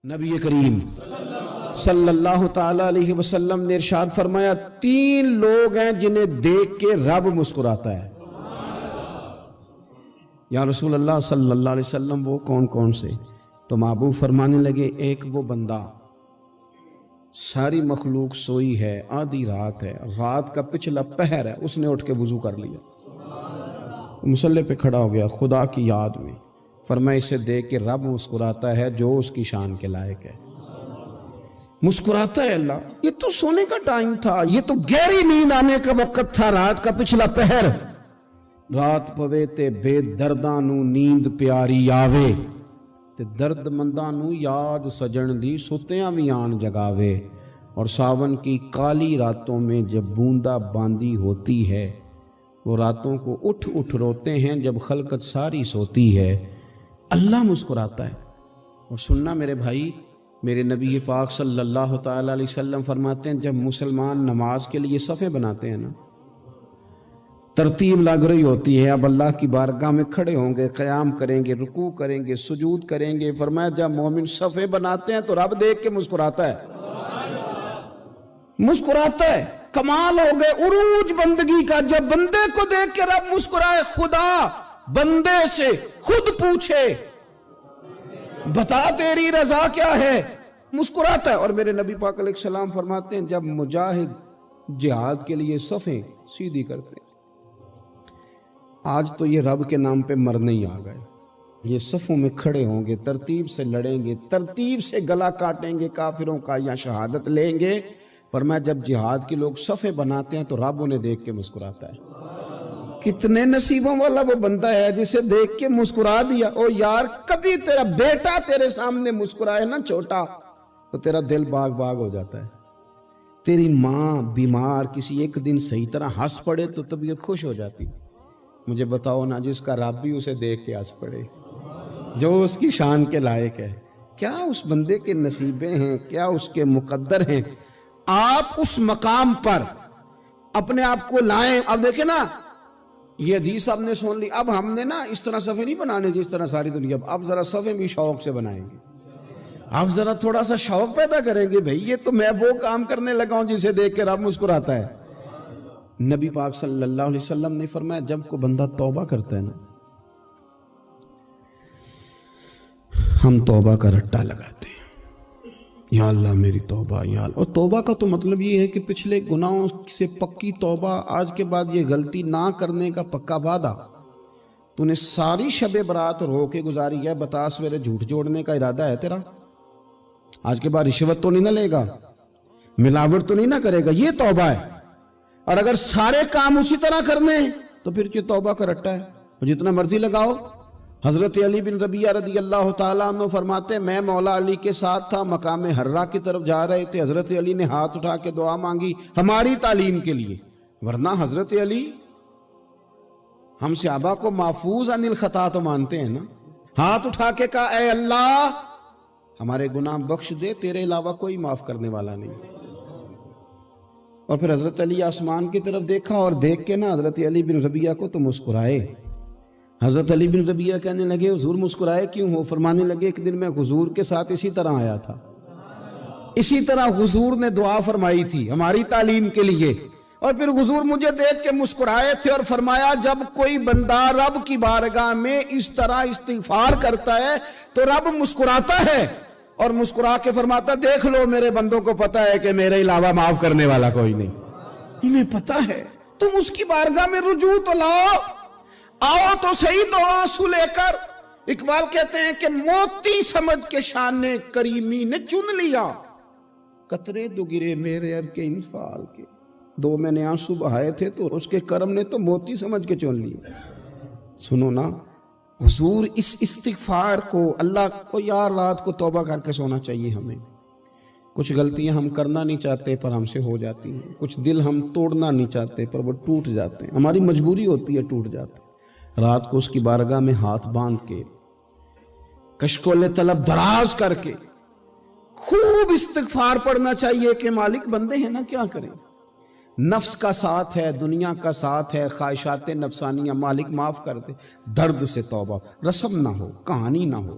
نبی کریم صلی اللہ تعالی علیہ وسلم نے ارشاد فرمایا 3 لوگ ہیں جنہیں دیکھ کے رب مسکراتا ہے۔ یا رسول اللہ صلی اللہ علیہ وسلم وہ کون کون سے؟ تو محبوب فرمانے لگے ایک وہ بندہ ساری مخلوق سوئی ہے، آدھی رات ہے، رات کا پچھلا پہر ہے، اس نے اٹھ کے وضو کر لیا، مصلی پہ کھڑا ہو گیا خدا کی یاد میں، فرمایا اسے دیکھ کے رب مسکراتا ہے جو اس کی شان کے لائق ہے۔ مسکراتا ہے اللہ۔ یہ تو سونے کا ٹائم تھا، یہ تو گہری نیند آنے کا وقت تھا، رات کا پچھلا پہر۔ رات پوے تے بے درداں نو نیند پیاری آوے تے درد منداں نو یاد سجن دی ستیاں وی آن جگاوے، اور ساون کی کالی راتوں میں جب بوندا باندی ہوتی ہے، وہ راتوں کو اٹھ اٹھ روتے ہیں جب خلقت ساری سوتی ہے، اللہ مسکراتا ہے۔ اور سننا میرے بھائی، میرے نبی پاک صلی اللہ تعالی علیہ وسلم فرماتے ہیں جب مسلمان نماز کے لیے صفیں بناتے ہیں نا، ترتیب لگ رہی ہوتی ہے، اب اللہ کی بارگاہ میں کھڑے ہوں گے، قیام کریں گے، رکوع کریں گے، سجود کریں گے، فرمایا جب مومن صفیں بناتے ہیں تو رب دیکھ کے مسکراتا ہے، مسکراتا ہے۔ کمال ہو گئے عروج بندگی کا، جب بندے کو دیکھ کے رب مسکرائے، خدا بندے سے خود پوچھے بتا تیری رضا کیا ہے، مسکراتا ہے۔ اور میرے نبی پاک علیہ السلام فرماتے ہیں جب مجاہد جہاد کے لیے صفیں سیدھی کرتے ہیں، آج تو یہ رب کے نام پہ مرنے ہی آ گئے، یہ صفوں میں کھڑے ہوں گے، ترتیب سے لڑیں گے، ترتیب سے گلا کاٹیں گے کافروں کا یا شہادت لیں گے۔ فرمایا جب جہاد کے لوگ صفیں بناتے ہیں تو رب انہیں دیکھ کے مسکراتا ہے۔ کتنے نصیبوں والا وہ بندہ ہے جسے دیکھ کے مسکرا دیا۔ او یار کبھی تیرا بیٹا تیرے سامنے مسکرائے نا چھوٹا تو تیرا دل باغ باغ ہو جاتا ہے۔ تیری ماں بیمار کسی ایک دن صحیح طرح ہنس پڑے تو طبیعت خوش ہو جاتی۔ مجھے بتاؤ نا جس کا رب بھی اسے دیکھ کے ہنس پڑے، جو اس کی شان کے لائق ہے، کیا اس بندے کے نصیبیں ہیں، کیا اس کے مقدر ہیں۔ آپ اس مقام پر اپنے آپ کو لائیں۔ اب دیکھیں نا، یہ حدیث آپ نے سن لی، اب ہم نے نا اس طرح صفحے نہیں بنانے جس طرح ساری دنیا، اب ذرا صفحے بھی شوق سے بنائیں گے، اب ذرا تھوڑا سا شوق پیدا کریں گے، بھئی یہ تو میں وہ کام کرنے لگا ہوں جسے دیکھ کے رب مسکراتا ہے۔ نبی پاک صلی اللہ علیہ وسلم نے فرمایا جب کوئی بندہ توبہ کرتا ہے نا، ہم توبہ کا رٹا لگاتے ہیں، یا اللہ میری توبہ یا اللہ۔ اور توبہ کا تو مطلب یہ ہے کہ پچھلے گناہوں سے پکی توبہ، آج کے بعد یہ غلطی نہ کرنے کا پکا وعدہ۔ تو نے ساری شب برات رو کے گزاری ہے، بتا سویرے جھوٹ جوڑنے کا ارادہ ہے تیرا، آج کے بعد رشوت تو نہیں نہ لے گا، ملاوٹ تو نہیں نہ کرے گا، یہ توبہ ہے۔ اور اگر سارے کام اسی طرح کرنے تو پھر یہ توبہ کا رٹا ہے، جتنا مرضی لگاؤ۔ حضرت علی بن ربیعہ رضی اللہ تعالیٰ عنہ فرماتے میں مولا علی کے ساتھ تھا، مقام حرہ کی طرف جا رہے تھے، حضرت علی نے ہاتھ اٹھا کے دعا مانگی ہماری تعلیم کے لیے، ورنہ حضرت علی ہم صحابہ کو محفوظ عن الخطا تو مانتے ہیں نا۔ ہاتھ اٹھا کے کہا اے اللہ ہمارے گناہ بخش دے، تیرے علاوہ کوئی معاف کرنے والا نہیں۔ اور پھر حضرت علی آسمان کی طرف دیکھا اور دیکھ کے نا حضرت علی بن ربیعہ کو تو مسکرائے۔ حضرت علی بن ربیعہ کہنے لگے حضور مسکرائے کیوں ہو؟ فرمانے لگے ایک دن میں حضور کے ساتھ اسی طرح آیا تھا، اسی طرح حضور نے دعا فرمائی تھی ہماری تعلیم کے لیے، اور پھر حضور مجھے دیکھ کے مسکرائے تھے اور فرمایا جب کوئی بندہ رب کی بارگاہ میں اس طرح استغفار کرتا ہے تو رب مسکراتا ہے، اور مسکرا کے فرماتا دیکھ لو میرے بندوں کو پتا ہے کہ میرے علاوہ معاف کرنے والا کوئی نہیں، انہیں پتا ہے، تم اس کی بارگاہ میں رجوع تو لاؤ، آؤ تو صحیح دو آنسو لے کر۔ اقبال کہتے ہیں کہ موتی سمجھ کے شان کریمی نے چن لیا، قطرے دو گرے میرے اب کے انفال کے، دو میں نے آنسو بہائے تھے تو اس کے کرم نے تو موتی سمجھ کے چن لیا۔ سنو نا حضور اس استغفار کو، اللہ کو یار رات کو توبہ کر کے سونا چاہیے ہمیں۔ کچھ غلطیاں ہم کرنا نہیں چاہتے پر ہم سے ہو جاتی ہیں، کچھ دل ہم توڑنا نہیں چاہتے پر وہ ٹوٹ جاتے ہیں، ہماری مجبوری ہوتی ہے ٹوٹ جاتے ہیں۔ رات کو اس کی بارگاہ میں ہاتھ باندھ کے، کشکول طلب دراز کر کے خوب استغفار پڑھنا چاہیے کہ مالک بندے ہیں نا کیا کریں، نفس کا ساتھ ہے، دنیا کا ساتھ ہے، خواہشات نفسانیہ، مالک معاف کر دے، درد سے توبہ، رسم نہ ہو، کہانی نہ ہو،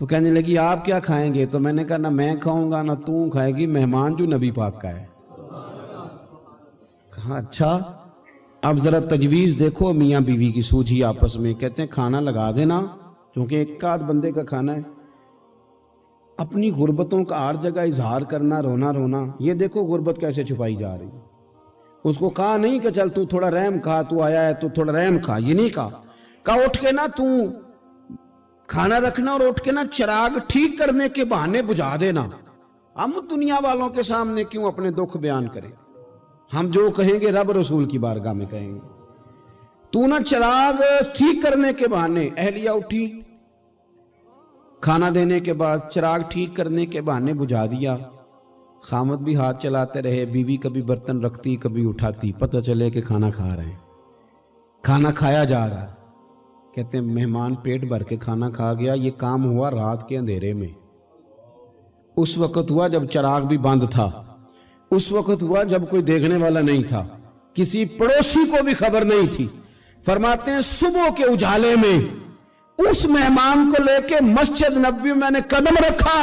تو کہنے لگی آپ کیا کھائیں گے؟ تو میں نے کہا نہ میں کھاؤں گا نہ تو کھائے گی، مہمان جو نبی پاک کا ہے۔ کہا اچھا، اب ذرا تجویز دیکھو میاں بیوی کی سوجھی آپس میں۔ کہتے ہیں کھانا لگا دینا، کیونکہ ایک آدھ بندے کا کھانا ہے۔ اپنی غربتوں کا ہر جگہ اظہار کرنا، رونا رونا، یہ دیکھو غربت کیسے چھپائی جا رہی ہے۔ اس کو کہا نہیں کہ چل تو تھوڑا رحم کھا، تو آیا ہے تو تھوڑا رحم کھا، یہ نہیں کہا اٹھ کے نا تو کھانا رکھنا اور اٹھ کے نا چراغ ٹھیک کرنے کے بہانے بجھا دینا۔ ہم دنیا والوں کے سامنے کیوں اپنے دکھ بیان کریں؟ ہم جو کہیں گے رب رسول کی بارگاہ میں کہیں گے۔ تو نا چراغ ٹھیک کرنے کے بہانے، اہلیہ اٹھی، کھانا دینے کے بعد چراغ ٹھیک کرنے کے بہانے بجھا دیا۔ خامد بھی ہاتھ چلاتے رہے، بیوی کبھی برتن رکھتی کبھی اٹھاتی، پتہ چلے کہ کھانا کھا رہے ہیں، کھانا کھایا جا رہا ہے۔ کہتے ہیں مہمان پیٹ بھر کے کھانا کھا گیا۔ یہ کام ہوا رات کے اندھیرے میں، اس وقت ہوا جب چراغ بھی بند تھا، اس وقت ہوا جب کوئی دیکھنے والا نہیں تھا، کسی پڑوسی کو بھی خبر نہیں تھی۔ فرماتے ہیں صبح کے اجالے میں اس مہمان کو لے کے مسجد نبوی میں نے قدم رکھا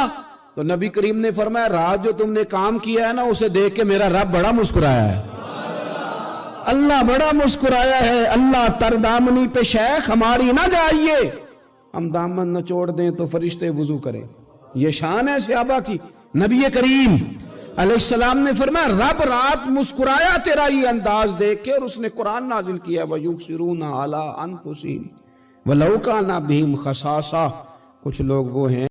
تو نبی کریم نے فرمایا رات جو تم نے کام کیا ہے نا اسے دیکھ کے میرا رب بڑا مسکرایا ہے، اللہ بڑا مسکرایا ہے۔ اللہ تر دامنی پہ شیخ ہماری نہ جائیے، ہم دامن نہ چھوڑ دیں تو فرشتے وضو کریں۔ یہ شان ہے صحابہ کی۔ نبی کریم علیہ السلام نے فرمایا رب رات مسکرایا تیرا یہ انداز دیکھ کے، اور اس نے قرآن نازل کیا وَيُؤْثِرُونَ عَلَىٰ أَنفُسِهِمْ وَلَوْ كَانَ بِهِمْ خَصَاصَةٌ۔ کچھ لوگ وہ ہیں